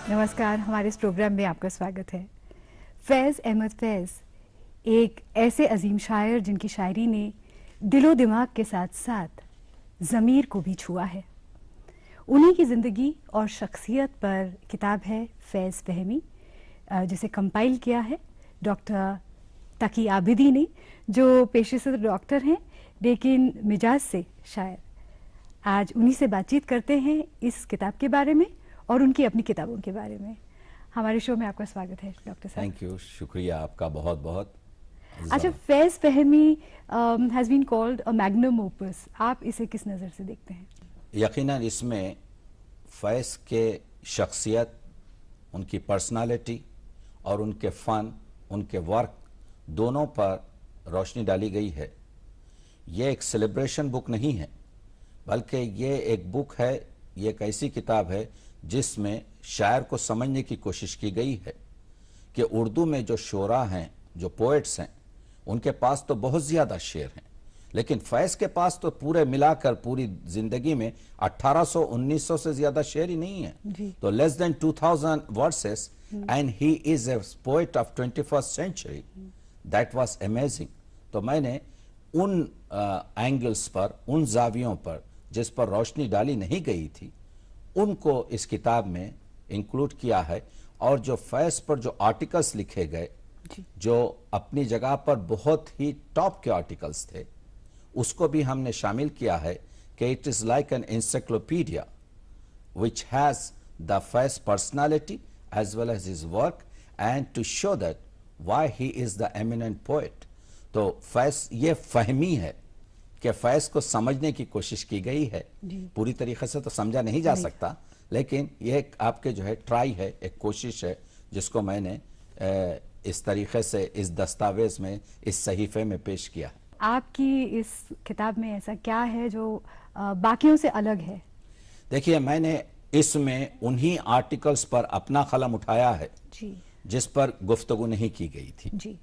नमस्कार, हमारे इस प्रोग्राम में आपका स्वागत है। फैज़ अहमद फैज़ एक ऐसे अजीम शायर जिनकी शायरी ने दिलो दिमाग के साथ साथ ज़मीर को भी छुआ है। उन्हीं की ज़िंदगी और शख्सियत पर किताब है फैज़ फहमी, जिसे कंपाइल किया है डॉक्टर तकी आबिदी ने, जो पेशे से डॉक्टर हैं लेकिन मिजाज से शायर। आज उन्हीं से बातचीत करते हैं इस किताब के बारे में और उनकी अपनी किताबों के बारे में। हमारे शो में आपका स्वागत है डॉक्टर साहब। थैंक यू, शुक्रिया आपका बहुत बहुत। अच्छा, फैज़ फहमी has been called a magnum opus, आप इसे किस नज़र से देखते हैं? यकीनन इसमें फैज़ के शख्सियत, उनकी पर्सनालिटी और उनके फ़न, उनके वर्क दोनों पर रोशनी डाली गई है। ये एक सेलिब्रेशन बुक नहीं है, बल्कि ये एक बुक है, ये एक ऐसी किताब है जिसमें शायर को समझने की कोशिश की गई है कि उर्दू में जो शोरा हैं, जो पोएट्स हैं, उनके पास तो बहुत ज़्यादा शेर हैं, लेकिन फैज़ के पास तो पूरे मिलाकर पूरी ज़िंदगी में 1800-1900 से ज़्यादा शेर ही नहीं है। तो less than 2000 versus and he is a poet of 21st century. That was amazing. तो मैंने उन एंगल्स पर, उन जावियों पर जिस पर रोशनी डाली नहीं गई थी, उनको इस किताब में इंक्लूड किया है। और जो फैज़ पर जो आर्टिकल्स लिखे गए, जो अपनी जगह पर बहुत ही टॉप के आर्टिकल्स थे, उसको भी हमने शामिल किया है कि it is like an encyclopedia which has the Faiz personality as well as his work and to show that why he is the eminent poet. तो फैज़ ये फहमी है कि फैज़ को समझने की कोशिश की गई है। पूरी तरीके से तो समझा नहीं जा सकता, लेकिन ये आपके जो है ट्राई है, एक कोशिश है जिसको मैंने इस तरीके से इस दस्तावेज में, इस सहीफे में पेश किया है। आपकी इस किताब में ऐसा क्या है जो बाकियों से अलग है? देखिए, मैंने इसमें उन्हीं आर्टिकल्स पर अपना कलम उठाया है जिस पर गुफ्तगू नहीं की गई थी।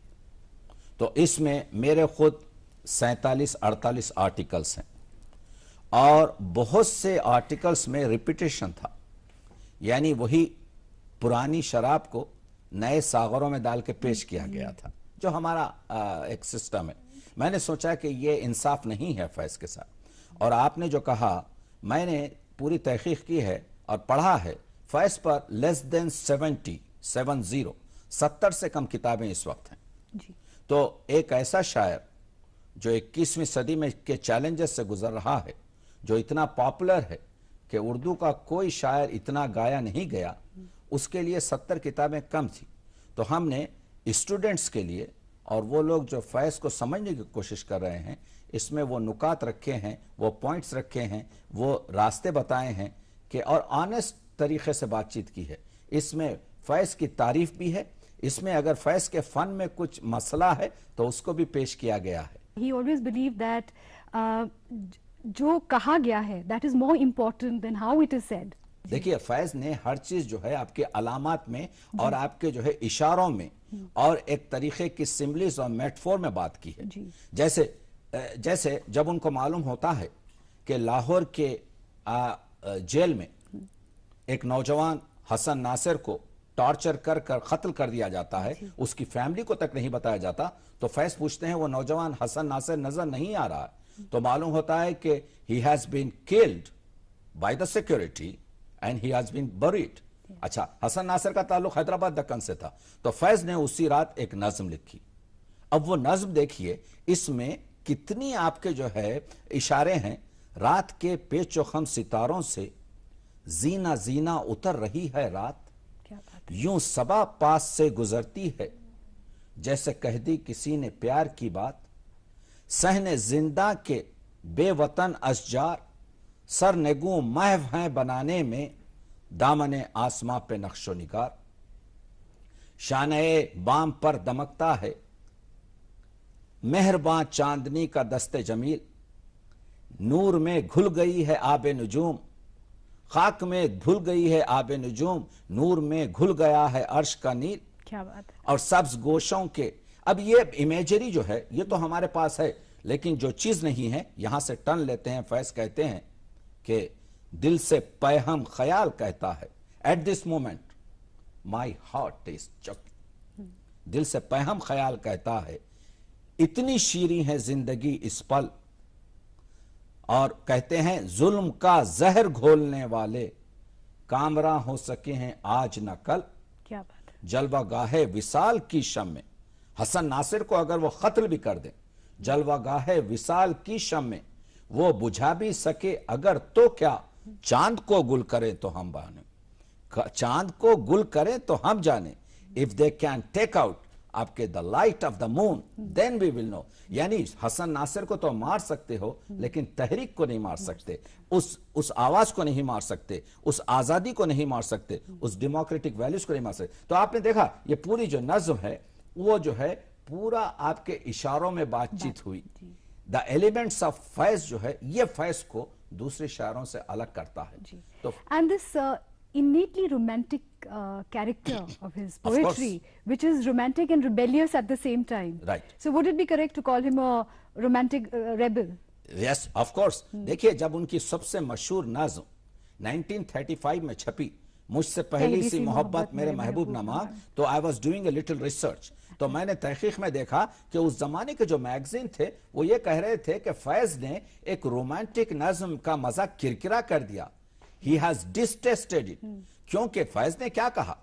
तो इसमें मेरे खुद 47-48 आर्टिकल्स हैं और बहुत से आर्टिकल्स में रिपीटेशन था, यानी वही पुरानी शराब को नए सागरों में डाल के पेश किया गया था, जो हमारा एक सिस्टम है। मैंने सोचा कि ये इंसाफ नहीं है फैज़ के साथ। और आपने जो कहा, मैंने पूरी तहकीक की है और पढ़ा है, फैज़ पर लेस देन 70 से कम किताबें इस वक्त हैं। तो एक ऐसा शायर जो 21वीं सदी में के चैलेंजेस से गुजर रहा है, जो इतना पॉपुलर है कि उर्दू का कोई शायर इतना गाया नहीं गया, उसके लिए 70 किताबें कम थी। तो हमने स्टूडेंट्स के लिए और वो लोग जो फैज़ को समझने की कोशिश कर रहे हैं, इसमें वो नुकात रखे हैं, वो पॉइंट्स रखे हैं, वो रास्ते बताए हैं कि और ऑनेस्ट तरीके से बातचीत की है। इसमें फैज़ की तारीफ भी है, इसमें अगर फैज़ के फ़न में कुछ मसला है तो उसको भी पेश किया गया है। He always believed that जो कहा गया है that is more important than how it is said. देखिए, फैज़ ने हर चीज जो है आपके अलामात में और आपके जो है इशारों में और एक तरीके की सिम्बल्स और मेटाफोर में बात की है। जैसे जब उनको मालूम होता है कि लाहौर के जेल में एक नौजवान हसन नासिर को टॉर्चर कर कर कत्ल कर दिया जाता है, उसकी फैमिली को तक नहीं बताया जाता, तो फैज़ पूछते हैं वो नौजवान हसन नासिर नजर नहीं आ रहा है, तो मालूम होता है कि he has been killed by the security and he has been buried. अच्छा, हसन नासिर का ताल्लुक हैदराबाद दक्कन से था, तो फैज़ ने उसी रात एक नज्म लिखी। अब वो नज्म देखिए, इसमें कितनी आपके जो है इशारे हैं। रात के पेचोखम सितारों से जीना जीना उतर रही है रात, यूं सबा पास से गुजरती है जैसे कह दी किसी ने प्यार की बात। सहने जिंदा के बेवतन अशजार सर नेगू महव हैं बनाने में, दामने आसमां पे नक्शो निगार। शाने बाम पर दमकता है मेहरबान चांदनी का दस्ते जमील। नूर में घुल गई है आबे नुजूम, खाक में धुल गई है आबे नुजूम, नूर में घुल गया है अर्श का नील। क्या बात है। और सब्ज गोशों के, अब ये इमेजरी जो है ये तो हमारे पास है, लेकिन जो चीज नहीं है यहां से टन लेते हैं। फैज़ कहते हैं कि दिल से पैहम ख्याल कहता है, at this moment my heart is choking, दिल से पैहम ख्याल कहता है इतनी शीरीं है जिंदगी इस पल, और कहते हैं जुल्म का जहर घोलने वाले कामरा हो सके हैं आज न कल। क्या बात है। जलवा गाहे विसाल की शम में, हसन नासिर को अगर वो कत्ल भी कर दे, जलवा गाहे विसाल की शम में वो बुझा भी सके अगर, तो क्या चांद को गुल करे तो हम बहाने, चांद को गुल करें तो हम जाने, if they can take out आपके the light of the moon then we will know. यानी हसन नासिर को तो मार सकते हो लेकिन तहरीक को नहीं मार सकते, उस आवाज को नहीं मार सकते, उस आजादी को नहीं मार सकते, उस डेमोक्रेटिक वैल्यूज को नहीं मार सकते। तो आपने देखा ये पूरी जो नज्म है वो जो है पूरा आपके इशारों में बातचीत हुई। द एलिमेंट्स ऑफ फैज जो है ये फैज को दूसरे शायरों से अलग करता है। तो and this innately romantic character of his poetry, which is romantic and rebellious at the same time. Right. So would it be correct to call him a romantic rebel? Yes, of course. देखिए जब उनकी सबसे मशहूर नज्म 1935 में छपी, मुझसे पहली सी मोहब्बत मेरे महबूब नमाज, तो I was doing a little research, तो मैंने तहकीक में देखा कि उस जमाने के जो मैगजीन थे वो ये कह रहे थे कि फैज ने एक रोमांटिक नज्म का मजा किरकिरा कर दिया। He has detested it. क्योंकि फैज ने क्या कहा?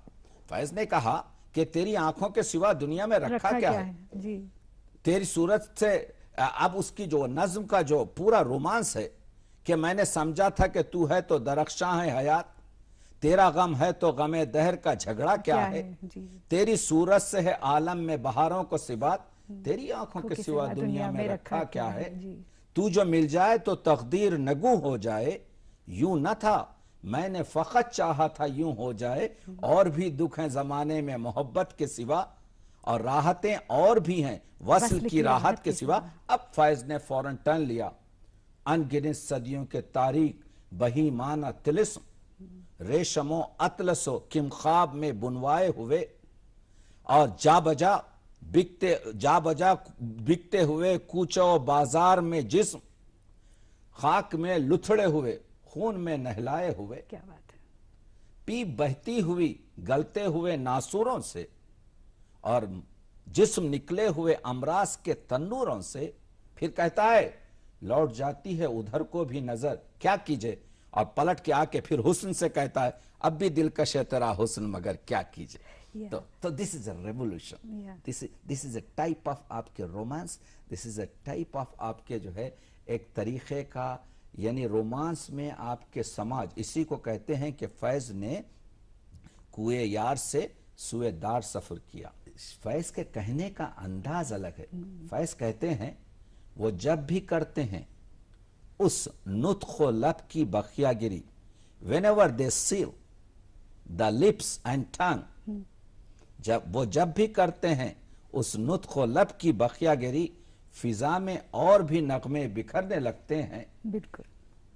फैज ने कहा कि तेरी आंखों के सिवा दुनिया में रखा क्या है? जी। तेरी सूरत से अब उसकी जो नज्म का जो पूरा रोमांस है कि मैंने समझा था कि तू है तो दरख्शां है हयात, तेरा गम है तो गमे दहर का झगड़ा क्या है, तेरी सूरत से है आलम में बहारों को सिबात, तेरी आंखों के सिवा दुनिया में रखा क्या है, तू जो मिल जाए तो तकदीर नगू हो जाए, यूं न था मैंने फकत चाहा था यूं हो जाए, और भी दुख हैं जमाने में मोहब्बत के सिवा, और राहतें और भी हैं वस्ल की राहत के सिवा। अब फैज ने फौरन टर्न लिया, अनगिनत सदियों के तारीख बही माना तिलिस्म, रेशमो अतलसो किम ख्वाब में बुनवाए हुए, और जा बजा बिकते हुए कूचो बाजार में जिस्म, खाक में लुथड़े हुए खून में नहलाए हुए। क्या बात है। पी बहती हुई गलते हुए नासूरों से, और जिस्म निकले हुए अमराज के तन्नूरों से। फिर कहता है लौट जाती है उधर को भी नजर, क्या कीजिए, और पलट के आके फिर हुस्न से कहता है अब भी दिलकश है तेरा हुस्न मगर क्या कीजिए। तो this is a revolution, this is a type of आपके romance, this is a type of आपके जो है एक तरीके का, यानी रोमांस में आपके समाज, इसी को कहते हैं कि फैज ने कुए यार से सुएदार सफर किया। फैज के कहने का अंदाज अलग है। फैज कहते हैं वो जब भी करते हैं उस नुत्खो लब की बखियागिरी, whenever they seal the lips and tongue, जब भी करते हैं उस नुत्खो लब की बखियागिरी, फिजा में और भी नगमे बिखरने लगते हैं। बिल्कुल,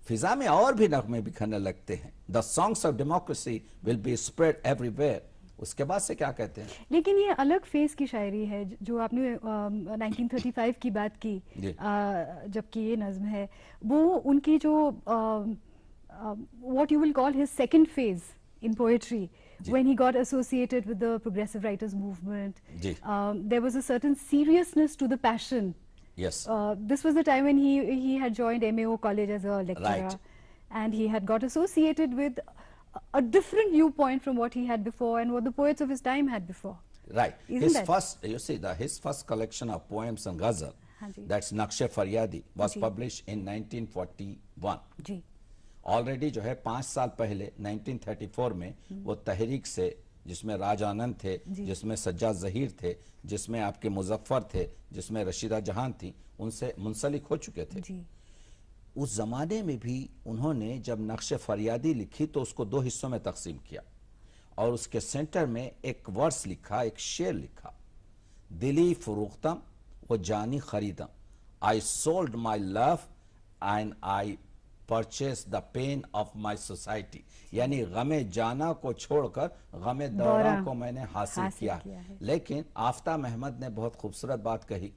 फिजा में और भी नगमे बिखरने लगते हैं। The songs of democracy will be spread everywhere. उसके बाद से क्या कहते हैं? लेकिन ये अलग फेज की शायरी है जो आपने 1935 की बात की, जबकि ये नज्म है वो उनकी जो what you will call his second phase in poetry, when he got associated with the progressive writers movement. There was a certain seriousness to the passion. Yes. This was the time when he had joined MAO college as a lecturer, right, and he had got associated with a different viewpoint from what he had before and what the poets of his time had before. Right. His first collection of poems and ghazal, that's Naqsh-e Faryadi, was published in 1941. जी. Already जो है 5 साल पहले 1934 में वो तहरीक से, जिसमें राज आनंद थे, जिसमें सज्जाद जहीर थे, जिसमें आपके मुजफ्फर थे, जिसमें रशीदा जहान थी, उनसे मुंसलिक हो चुके थे। उस जमाने में भी उन्होंने जब नक्श फरियादी लिखी तो उसको 2 हिस्सों में तकसीम किया, और उसके सेंटर में एक वर्स लिखा, एक शेर लिखा, दिली फरोख्तम वो जानी खरीदम, I sold my love and I purchase the pain of my society, यानी गमे जाना को छोड़कर गमे दौरा को मैंने हासिल किया है। लेकिन आफ्ताब अहमद ने बहुत खूबसूरत बात कही,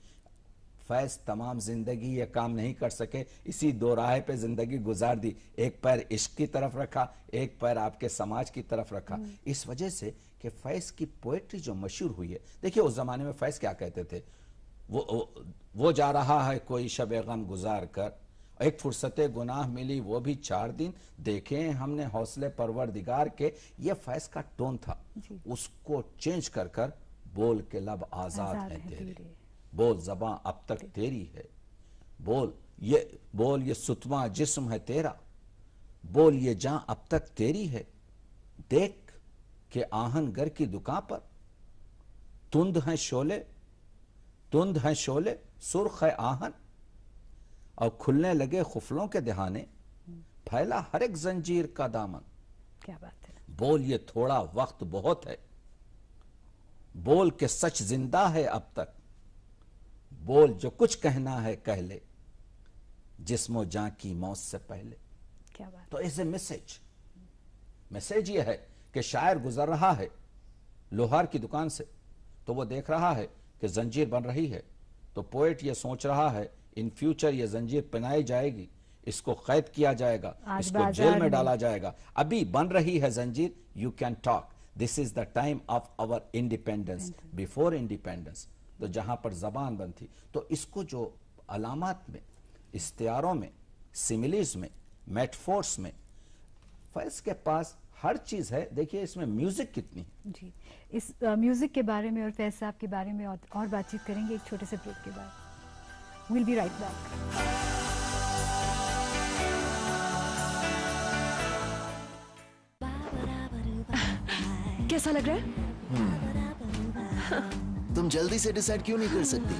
फैज तमाम जिंदगी ये काम नहीं कर सके, इसी दो राह पे जिंदगी गुजार दी, एक पैर इश्क की तरफ रखा, एक पैर आपके समाज की तरफ रखा। इस वजह से कि फैज की पोएट्री जो मशहूर हुई है, देखिए उस जमाने में फैज क्या कहते थे, वो जा रहा है कोई शब गम गुजार कर, एक फुर्सत गुनाह मिली वो भी 4 दिन, देखे हमने हौसले परवरदिगार के, ये फैज का टोन था। उसको चेंज कर कर बोल के लब आजाद है तेरे, बोल ज़बां अब तक तेरी है, बोल ये सुतवा जिस्म है तेरा, बोल ये जान अब तक तेरी है, देख के आहनगर की दुकान पर तुंद हैं शोले सुर्ख है आहन, और खुलने लगे खुफलों के दहाने, फैला हर एक जंजीर का दामन। क्या बात है। बोल ये थोड़ा वक्त बहुत है, बोल के सच जिंदा है अब तक, बोल जो कुछ कहना है कह ले, जिस्मो जान की मौत से पहले। क्या बात। तो एज ए मैसेज ये है कि शायर गुजर रहा है लोहार की दुकान से, तो वो देख रहा है कि जंजीर बन रही है, तो पोएट ये सोच रहा है इन फ्यूचर ये जंजीर पहनाई जाएगी, इसको कैद किया जाएगा, इसको जेल में डाला जाएगा, अभी बन रही है जंजीर, you can talk, this is the time of our independence, before independence. तो जहां पर जबान बंद थी, तो इसको जो अलामात में, इस्तियारों में, सिमिलीज में, मेटफोर्स में, फैज के पास हर चीज है। देखिए इसमें म्यूजिक कितनी है। जी, इस म्यूजिक के बारे में और फैज साहब के बारे में और बातचीत करेंगे एक छोटे से ब्रेक के बाद। Will be right back. कैसा लग रहा है? तुम जल्दी से डिसाइड क्यों नहीं कर सकती?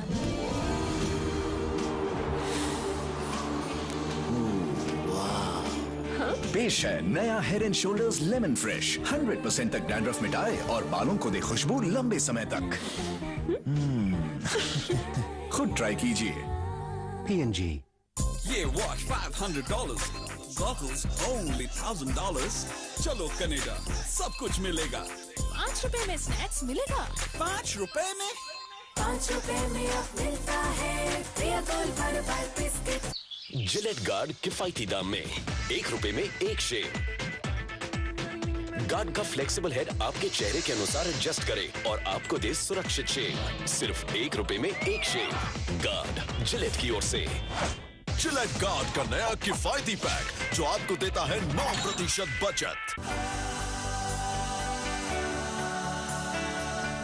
पेश है नया head and shoulders lemon fresh, 100% तक डैंड्रफ मिटाए और बालों को दे खुशबू लंबे समय तक। खुद ट्राई कीजिए। P&G। ये वॉच $500, गॉगल्स only $1000। चलो कनाडा, सब कुछ मिलेगा। 5 रुपए में स्नैक्स मिलेगा। 5 रुपए में 5 रुपए में अब मिलता है प्रिया गोल भर बिस्किट। जिलेट गार्ड किफायती दाम में 1 रुपए में 1 शेव। गार्ड का फ्लेक्सिबल हेड आपके चेहरे के अनुसार एडजस्ट करे और आपको दे सुरक्षित शेव। सिर्फ 1 रुपए में 1 शेव। गार्ड जिलेट की ओर से। जिलेट गार्ड का नया किफायती पैक जो आपको देता है 9% बचत।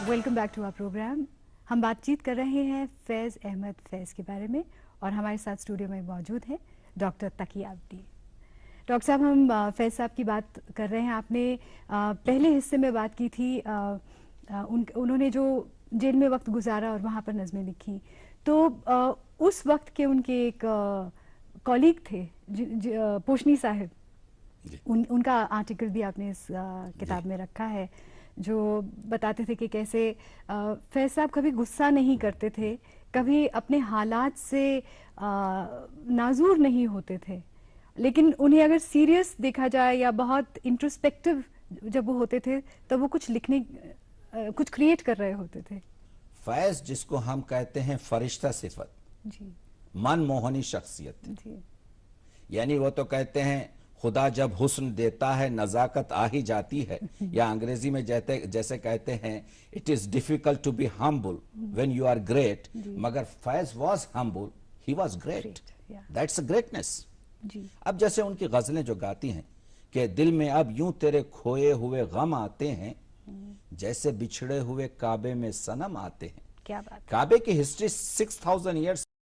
Welcome back to our programme. हम बातचीत कर रहे हैं फैज अहमद फैज के बारे में और हमारे साथ स्टूडियो में मौजूद हैं डॉक्टर तकिया अब्दी। डॉक्टर साहब, हम फैज साहब की बात कर रहे हैं। आपने पहले हिस्से में बात की थी, उन्होंने जो जेल में वक्त गुजारा और वहाँ पर नज़में लिखी, तो उस वक्त के उनके एक कॉलीग थे पोशनी साहिब, उनका आर्टिकल भी आपने इस किताब में रखा है, जो बताते थे कि कैसे फैज साहब कभी गुस्सा नहीं करते थे, कभी अपने हालात से नाजूर नहीं होते थे, लेकिन उन्हें अगर सीरियस देखा जाए या बहुत इंट्रोस्पेक्टिव जब वो होते थे तब वो कुछ क्रिएट कर रहे होते थे। फैज जिसको हम कहते हैं फरिश्ता सिफत, जी, मनमोहनी शख्सियत, जी, यानी वो तो कहते हैं खुदा जब हुस्न देता है नजाकत आ ही जाती है, या अंग्रेजी में जैसे कहते हैं it is difficult to be humble when you are great, मगर Faiz was humble, he was great, that's a greatness. अब जैसे उनकी गजलें जो गाती हैं कि दिल में अब यूं तेरे खोए हुए गम आते हैं, जैसे बिछड़े हुए काबे में सनम आते हैं। क्या बात। काबे की हिस्ट्री 6000 ईयर्स